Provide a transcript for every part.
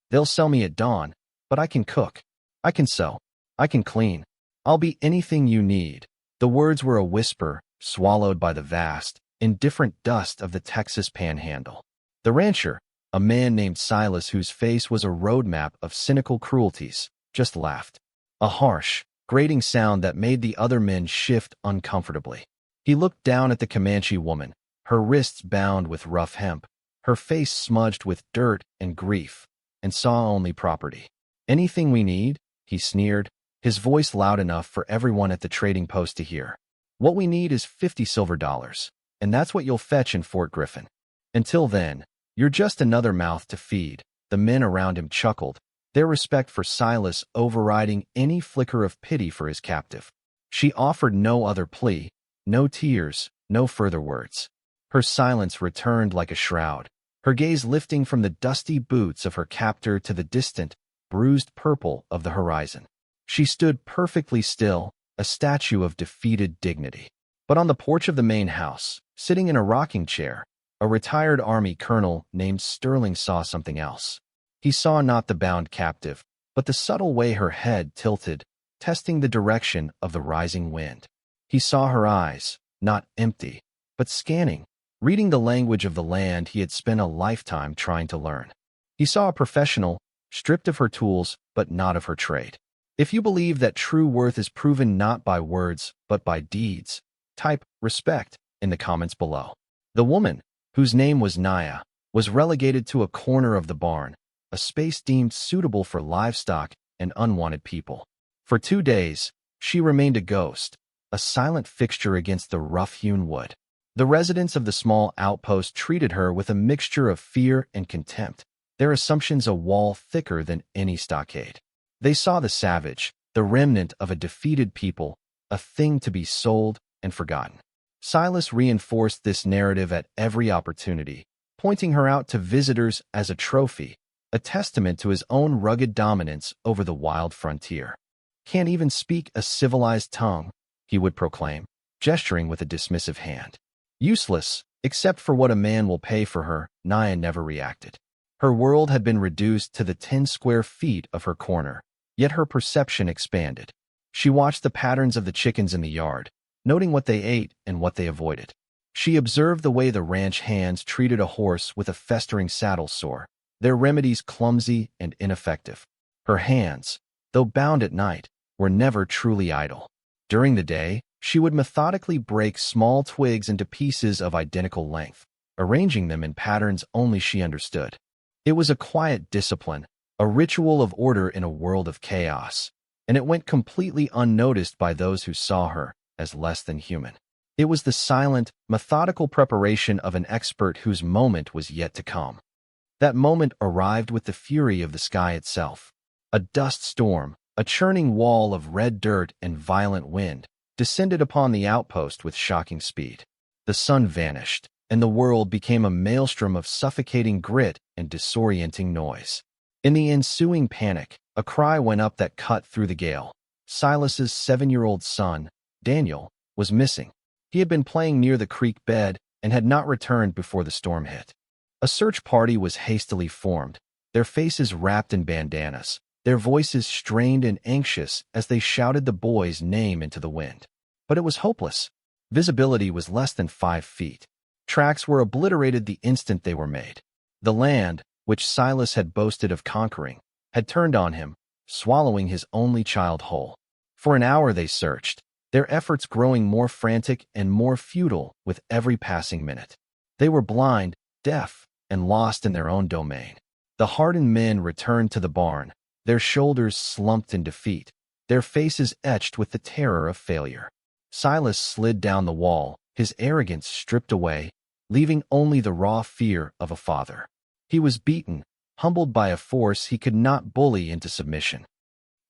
They'll sell me at dawn, but I can cook. I can sew. I can clean. I'll be anything you need." The words were a whisper, swallowed by the vast, indifferent dust of the Texas panhandle. The rancher, a man named Silas whose face was a roadmap of cynical cruelties, just laughed. A harsh, grating sound that made the other men shift uncomfortably. He looked down at the Comanche woman, her wrists bound with rough hemp, her face smudged with dirt and grief, and saw only property. "Anything we need?" he sneered, his voice loud enough for everyone at the trading post to hear. "What we need is 50 silver dollars, and that's what you'll fetch in Fort Griffin. Until then, you're just another mouth to feed." The men around him chuckled, their respect for Silas overriding any flicker of pity for his captive. She offered no other plea, no tears, no further words. Her silence returned like a shroud, her gaze lifting from the dusty boots of her captor to the distant, bruised purple of the horizon. She stood perfectly still, a statue of defeated dignity. But on the porch of the main house, sitting in a rocking chair, a retired Army colonel named Sterling saw something else. He saw not the bound captive, but the subtle way her head tilted, testing the direction of the rising wind. He saw her eyes, not empty, but scanning, reading the language of the land he had spent a lifetime trying to learn. He saw a professional, stripped of her tools, but not of her trade. If you believe that true worth is proven not by words, but by deeds, type respect in the comments below. The woman, whose name was Naya, was relegated to a corner of the barn, a space deemed suitable for livestock and unwanted people. For 2 days, she remained a ghost, a silent fixture against the rough-hewn wood. The residents of the small outpost treated her with a mixture of fear and contempt, their assumptions a wall thicker than any stockade. They saw the savage, the remnant of a defeated people, a thing to be sold and forgotten. Silas reinforced this narrative at every opportunity, pointing her out to visitors as a trophy, a testament to his own rugged dominance over the wild frontier. "Can't even speak a civilized tongue," he would proclaim, gesturing with a dismissive hand. Useless, except for what a man will pay for her, Naya never reacted. Her world had been reduced to the 10 square feet of her corner, yet her perception expanded. She watched the patterns of the chickens in the yard, noting what they ate and what they avoided. She observed the way the ranch hands treated a horse with a festering saddle sore, their remedies clumsy and ineffective. Her hands, though bound at night, were never truly idle. During the day, she would methodically break small twigs into pieces of identical length, arranging them in patterns only she understood. It was a quiet discipline, a ritual of order in a world of chaos, and it went completely unnoticed by those who saw her as less than human. It was the silent, methodical preparation of an expert whose moment was yet to come. That moment arrived with the fury of the sky itself. A dust storm, a churning wall of red dirt and violent wind, descended upon the outpost with shocking speed. The sun vanished, and the world became a maelstrom of suffocating grit and disorienting noise. In the ensuing panic, a cry went up that cut through the gale. Silas's 7-year-old son, Daniel, was missing. He had been playing near the creek bed and had not returned before the storm hit. A search party was hastily formed, their faces wrapped in bandanas, their voices strained and anxious as they shouted the boy's name into the wind. But it was hopeless. Visibility was less than 5 feet. Tracks were obliterated the instant they were made. The land, which Silas had boasted of conquering, had turned on him, swallowing his only child whole. For an hour they searched, their efforts growing more frantic and more futile with every passing minute. They were blind, deaf, and lost in their own domain. The hardened men returned to the barn, their shoulders slumped in defeat, their faces etched with the terror of failure. Silas slid down the wall, his arrogance stripped away, leaving only the raw fear of a father. He was beaten, humbled by a force he could not bully into submission.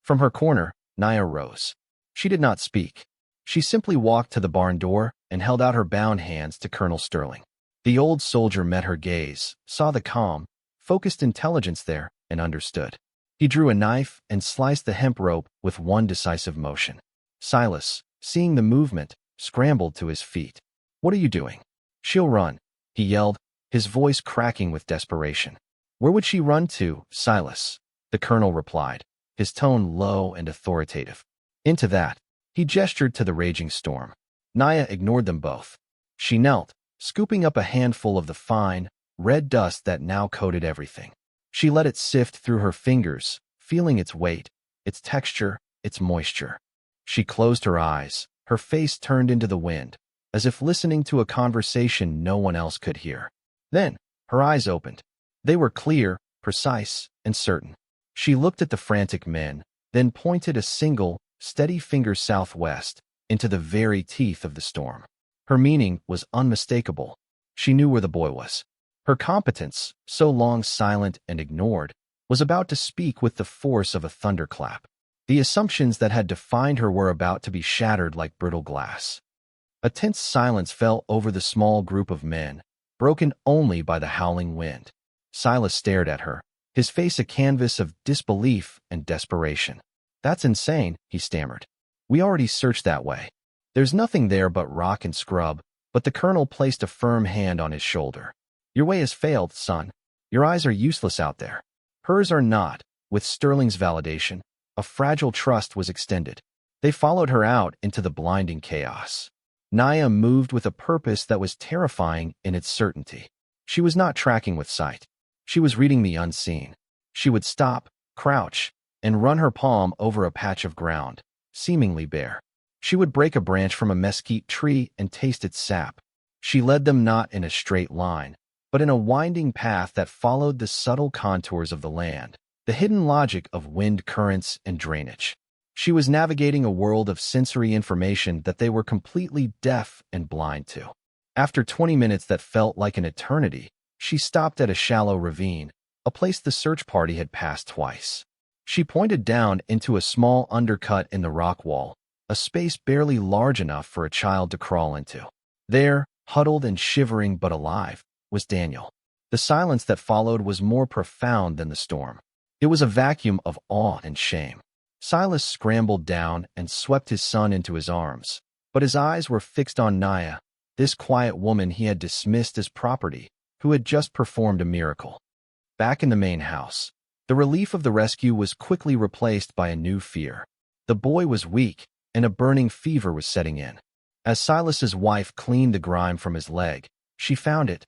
From her corner, Naya rose. She did not speak. She simply walked to the barn door and held out her bound hands to Colonel Sterling. The old soldier met her gaze, saw the calm, focused intelligence there, and understood. He drew a knife and sliced the hemp rope with one decisive motion. Silas, seeing the movement, scrambled to his feet. "What are you doing?" "She'll run," he yelled, his voice cracking with desperation. Where would she run to, Silas? The colonel replied, his tone low and authoritative. Into that, he gestured to the raging storm. Naya ignored them both. She knelt, scooping up a handful of the fine, red dust that now coated everything. She let it sift through her fingers, feeling its weight, its texture, its moisture. She closed her eyes, her face turned into the wind, as if listening to a conversation no one else could hear. Then, her eyes opened. They were clear, precise, and certain. She looked at the frantic men, then pointed a single, steady finger southwest, into the very teeth of the storm. Her meaning was unmistakable. She knew where the boy was. Her competence, so long silent and ignored, was about to speak with the force of a thunderclap. The assumptions that had defined her were about to be shattered like brittle glass. A tense silence fell over the small group of men, broken only by the howling wind. Silas stared at her, his face a canvas of disbelief and desperation. "That's insane," he stammered. "We already searched that way. There's nothing there but rock and scrub," but the colonel placed a firm hand on his shoulder. "Your way has failed, son. Your eyes are useless out there. Hers are not." With Sterling's validation, a fragile trust was extended. They followed her out into the blinding chaos. Naya moved with a purpose that was terrifying in its certainty. She was not tracking with sight. She was reading the unseen. She would stop, crouch, and run her palm over a patch of ground, seemingly bare. She would break a branch from a mesquite tree and taste its sap. She led them not in a straight line, but in a winding path that followed the subtle contours of the land, the hidden logic of wind currents and drainage. She was navigating a world of sensory information that they were completely deaf and blind to. After 20 minutes that felt like an eternity, she stopped at a shallow ravine, a place the search party had passed twice. She pointed down into a small undercut in the rock wall, a space barely large enough for a child to crawl into. There, huddled and shivering but alive, was Daniel. The silence that followed was more profound than the storm. It was a vacuum of awe and shame. Silas scrambled down and swept his son into his arms, but his eyes were fixed on Naya, this quiet woman he had dismissed as property, who had just performed a miracle. Back in the main house, the relief of the rescue was quickly replaced by a new fear. The boy was weak, and a burning fever was setting in. As Silas's wife cleaned the grime from his leg, she found it.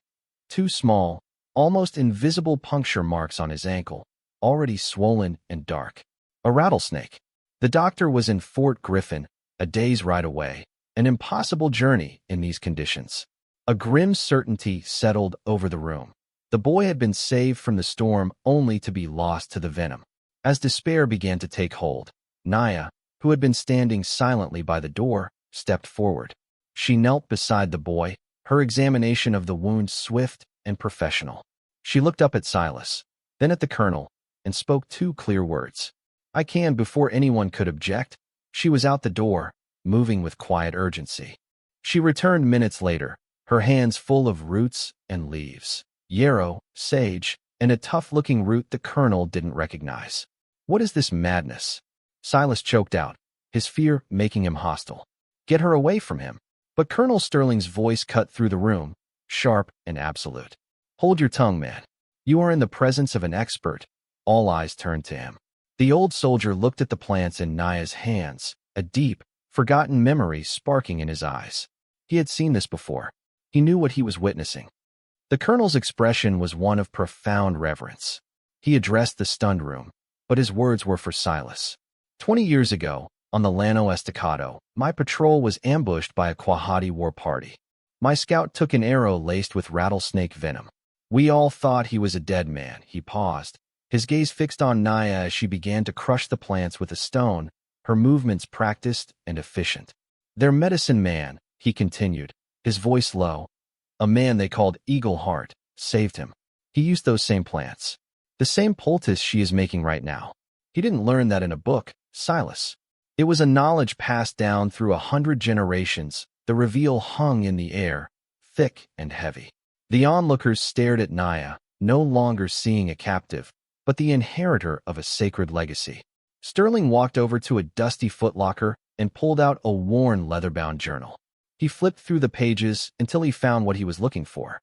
Two small, almost invisible puncture marks on his ankle, already swollen and dark. A rattlesnake. The doctor was in Fort Griffin, a day's ride away, an impossible journey in these conditions. A grim certainty settled over the room. The boy had been saved from the storm only to be lost to the venom. As despair began to take hold, Naya, who had been standing silently by the door, stepped forward. She knelt beside the boy, her examination of the wound swift and professional. She looked up at Silas, then at the colonel, and spoke two clear words. "I can," before anyone could object. She was out the door, moving with quiet urgency. She returned minutes later, her hands full of roots and leaves. Yarrow, sage, and a tough-looking root the colonel didn't recognize. "What is this madness?" Silas choked out, his fear making him hostile. "Get her away from him." But Colonel Sterling's voice cut through the room, sharp and absolute. "Hold your tongue, man. You are in the presence of an expert." All eyes turned to him. The old soldier looked at the plants in Naya's hands, a deep, forgotten memory sparking in his eyes. He had seen this before. He knew what he was witnessing. The colonel's expression was one of profound reverence. He addressed the stunned room, but his words were for Silas. 20 years ago, on the Llano Estacado, my patrol was ambushed by a Quahati war party. My scout took an arrow laced with rattlesnake venom. We all thought he was a dead man." He paused, his gaze fixed on Naya as she began to crush the plants with a stone, her movements practiced and efficient. "Their medicine man," he continued, his voice low, "a man they called Eagle Heart, saved him. He used those same plants. The same poultice she is making right now. He didn't learn that in a book, Silas. It was a knowledge passed down through 100 generations." The reveal hung in the air, thick and heavy. The onlookers stared at Naya, no longer seeing a captive, but the inheritor of a sacred legacy. Sterling walked over to a dusty footlocker and pulled out a worn leather-bound journal. He flipped through the pages until he found what he was looking for.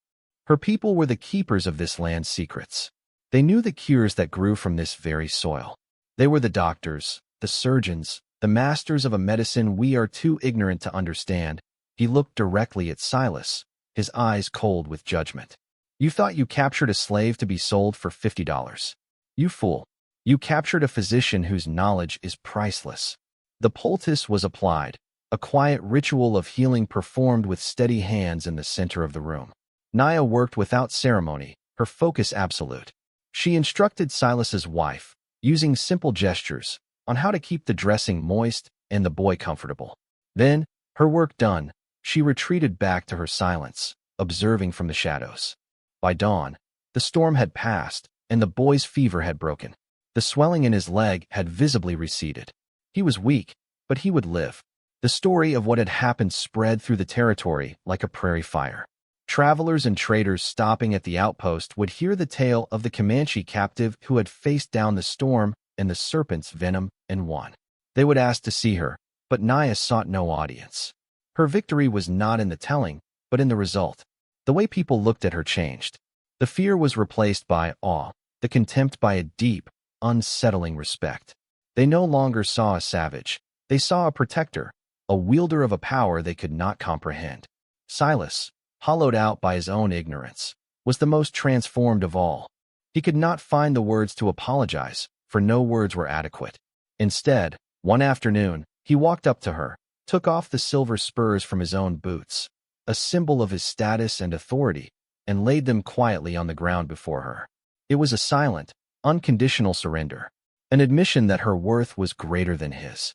Her people were the keepers of this land's secrets. They knew the cures that grew from this very soil. They were the doctors, the surgeons, the masters of a medicine we are too ignorant to understand. He looked directly at Silas, his eyes cold with judgment. You thought you captured a slave to be sold for $50. You fool. You captured a physician whose knowledge is priceless. The poultice was applied, a quiet ritual of healing performed with steady hands in the center of the room. Naya worked without ceremony, her focus absolute. She instructed Silas's wife, using simple gestures, on how to keep the dressing moist and the boy comfortable. Then, her work done, she retreated back to her silence, observing from the shadows. By dawn, the storm had passed, and the boy's fever had broken. The swelling in his leg had visibly receded. He was weak, but he would live. The story of what had happened spread through the territory like a prairie fire. Travelers and traders stopping at the outpost would hear the tale of the Comanche captive who had faced down the storm and the serpent's venom and won. They would ask to see her, but Naya sought no audience. Her victory was not in the telling, but in the result. The way people looked at her changed. The fear was replaced by awe, the contempt by a deep, unsettling respect. They no longer saw a savage. They saw a protector, a wielder of a power they could not comprehend. Silas, hollowed out by his own ignorance, was the most transformed of all. He could not find the words to apologize, for no words were adequate. Instead, one afternoon, he walked up to her, took off the silver spurs from his own boots, a symbol of his status and authority, and laid them quietly on the ground before her. It was a silent, unconditional surrender, an admission that her worth was greater than his.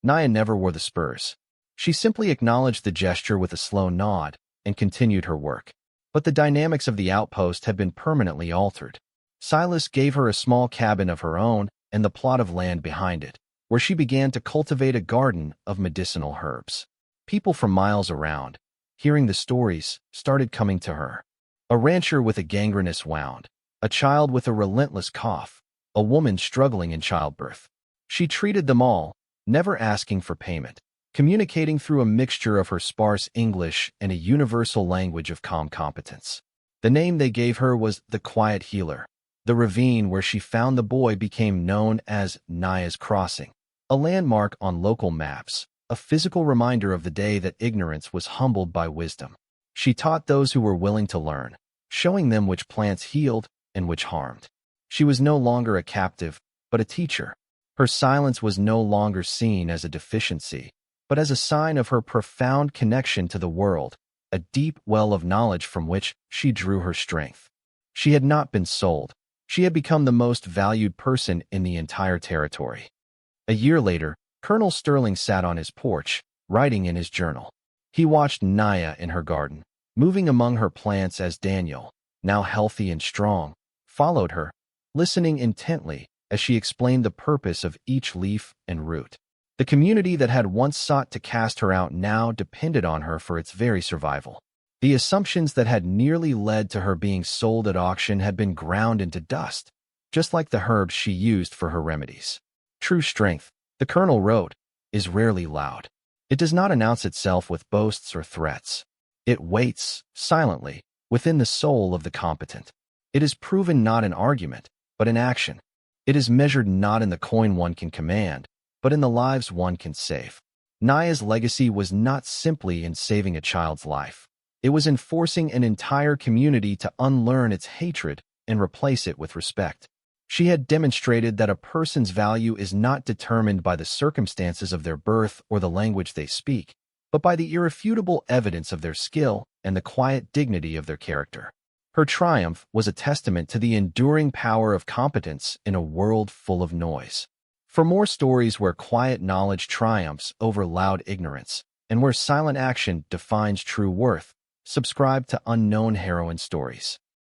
Naya never wore the spurs. She simply acknowledged the gesture with a slow nod and continued her work. But the dynamics of the outpost had been permanently altered. Silas gave her a small cabin of her own and the plot of land behind it, where she began to cultivate a garden of medicinal herbs. People from miles around, hearing the stories, started coming to her. A rancher with a gangrenous wound, a child with a relentless cough, a woman struggling in childbirth. She treated them all, never asking for payment, communicating through a mixture of her sparse English and a universal language of calm competence. The name they gave her was the Quiet Healer. The ravine where she found the boy became known as Naya's Crossing, a landmark on local maps, a physical reminder of the day that ignorance was humbled by wisdom. She taught those who were willing to learn, showing them which plants healed and which harmed. She was no longer a captive, but a teacher. Her silence was no longer seen as a deficiency, but as a sign of her profound connection to the world, a deep well of knowledge from which she drew her strength. She had not been sold. She had become the most valued person in the entire territory. A year later, Colonel Sterling sat on his porch, writing in his journal. He watched Naya in her garden, moving among her plants as Daniel, now healthy and strong, followed her, listening intently as she explained the purpose of each leaf and root. The community that had once sought to cast her out now depended on her for its very survival. The assumptions that had nearly led to her being sold at auction had been ground into dust, just like the herbs she used for her remedies. True strength, the colonel wrote, is rarely loud. It does not announce itself with boasts or threats. It waits, silently, within the soul of the competent. It is proven not in argument, but in action. It is measured not in the coin one can command, but in the lives one can save. Naya's legacy was not simply in saving a child's life. It was in forcing an entire community to unlearn its hatred and replace it with respect. She had demonstrated that a person's value is not determined by the circumstances of their birth or the language they speak, but by the irrefutable evidence of their skill and the quiet dignity of their character. Her triumph was a testament to the enduring power of competence in a world full of noise. For more stories where quiet knowledge triumphs over loud ignorance, and where silent action defines true worth, subscribe to Unknown Heroine Stories.